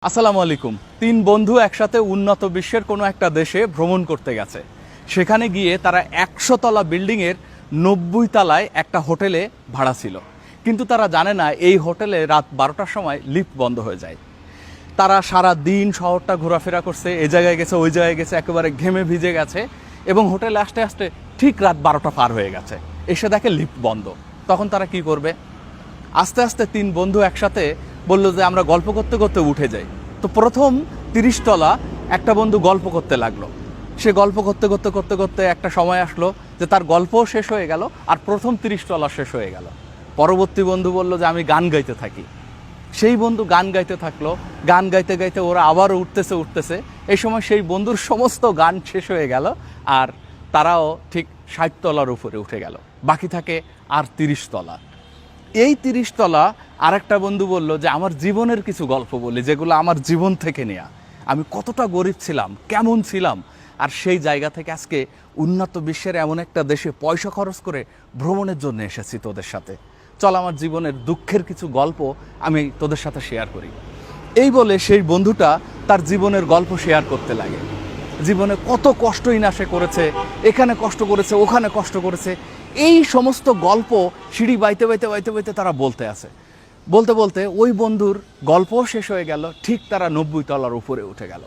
আসসালামু আলাইকুম। তিন বন্ধু একসাথে উন্নত বিশ্বের কোনো একটা দেশে ভ্রমণ করতে গেছে। সেখানে গিয়ে তারা ১০০ তলা বিল্ডিংয়ের ৯০ তলায় একটা হোটেলে ভাড়া ছিল, কিন্তু তারা জানে না এই হোটেলে রাত ১২টার সময় লিফট বন্ধ হয়ে যায়। তারা সারা দিন শহরটা ঘোরাফেরা করছে, এ জায়গায় গেছে ওই জায়গায় গেছে, একেবারে ঘেমে ভিজে গেছে এবং হোটেলে আসতে আসতে ঠিক রাত ১২টা পার হয়ে গেছে। এসে দেখে লিফট বন্ধ। তখন তারা কি করবে? আস্তে আস্তে তিন বন্ধু একসাথে বলল যে আমরা গল্প করতে করতে উঠে যাই। তো প্রথম ৩০ তলা একটা বন্ধু গল্প করতে লাগলো। সে গল্প করতে করতে করতে করতে একটা সময় আসলো যে তার গল্পও শেষ হয়ে গেল আর প্রথম ৩০ তলা শেষ হয়ে গেল। পরবর্তী বন্ধু বলল যে আমি গান গাইতে থাকি। সেই বন্ধু গান গাইতে থাকলো। গান গাইতে গাইতে ওরা আবারও উঠতেছে। এই সময় সেই বন্ধুর সমস্ত গান শেষ হয়ে গেল আর তারাও ঠিক ৬০ তলার উপরে উঠে গেল। বাকি থাকে আর ৩০ তলা। এই ৩০ তলা আরেকটা বন্ধু বলল যে আমার জীবনের কিছু গল্প বলি, যেগুলো আমার জীবন থেকে নেয়া। আমি কতটা গরিব ছিলাম, কেমন ছিলাম, আর সেই জায়গা থেকে আজকে উন্নত বিশ্বের এমন একটা দেশে পয়সা খরচ করে ভ্রমণের জন্য এসেছি তোদের সাথে। চল আমার জীবনের দুঃখের কিছু গল্প আমি তোদের সাথে শেয়ার করি। এই বলে সেই বন্ধুটা তার জীবনের গল্প শেয়ার করতে লাগে। জীবনে কত কষ্টই না সে করেছে, এখানে কষ্ট করেছে, ওখানে কষ্ট করেছে। এই সমস্ত গল্প সিঁড়ি বাইতে বাইতে বাইতে বাইতে তারা বলতে বলতে ওই বন্ধুর গল্পও শেষ হয়ে গেল। ঠিক তারা ৯০ তলার উপরে উঠে গেল।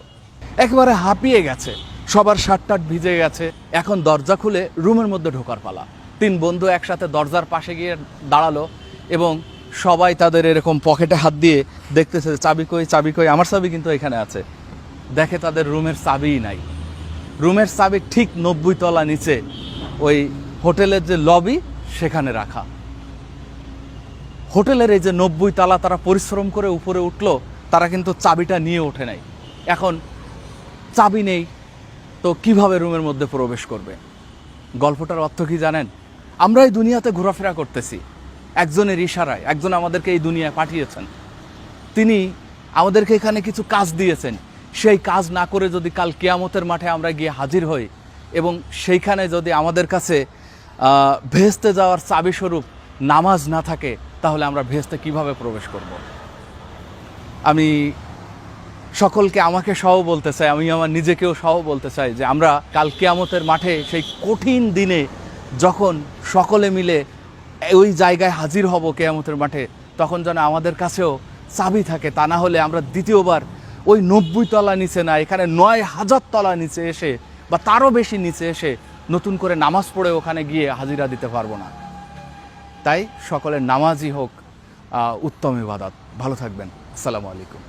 একেবারে হাঁপিয়ে গেছে, সবার শার্ট টাট ভিজে গেছে। এখন দরজা খুলে রুমের মধ্যে ঢোকার পালা। তিন বন্ধু একসাথে দরজার পাশে গিয়ে দাঁড়ালো এবং সবাই তাদের এরকম পকেটে হাত দিয়ে দেখতেছে চাবি কই। আমার চাবি কিন্তু এখানে আছে। দেখে তাদের রুমের চাবিই নাই। রুমের চাবি ঠিক ৯০ তলা নিচে ওই হোটেলের যে লবি সেখানে রাখা। হোটেলের এই যে ৯০ তলা তারা পরিশ্রম করে উপরে উঠলো, তারা কিন্তু চাবিটা নিয়ে ওঠে নাই। এখন চাবি নেই তো কিভাবে রুমের মধ্যে প্রবেশ করবে? গল্পটার অর্থ কি জানেন? আমরা এই দুনিয়াতে ঘোরাফেরা করতেছি একজনের ইশারায়। একজন আমাদেরকে এই দুনিয়ায় পাঠিয়েছেন, তিনি আমাদেরকে এখানে কিছু কাজ দিয়েছেন। সেই কাজ না করে যদি কাল কিয়ামতের মাঠে আমরা গিয়ে হাজির হই এবং সেইখানে যদি আমাদের কাছে ভেস্তে যাওয়ার চাবি স্বরূপ নামাজ না থাকে, তাহলে আমরা ভেস্তে কিভাবে প্রবেশ করব? আমি সকলকে আমাকে সহ বলতে চাই, আমি আমার নিজেকেও সহ বলতে চাই যে আমরা কাল কিয়ামতের মাঠে সেই কঠিন দিনে যখন সকলে মিলে ওই জায়গায় হাজির হব কিয়ামতের মাঠে, তখন যেন আমাদের কাছেও চাবি থাকে। তা না হলে আমরা দ্বিতীয়বার ওই ৯০ তলা নিচে না, এখানে ৯,০০০ তলা নিচে এসে বা তারও বেশি নিচে এসে নতুন করে নামাজ পড়ে ওখানে গিয়ে হাজিরা দিতে পারবো না। তাই সকলের নামাজই হোক উত্তম ইবাদত। ভালো থাকবেন। আসসালামু আলাইকুম।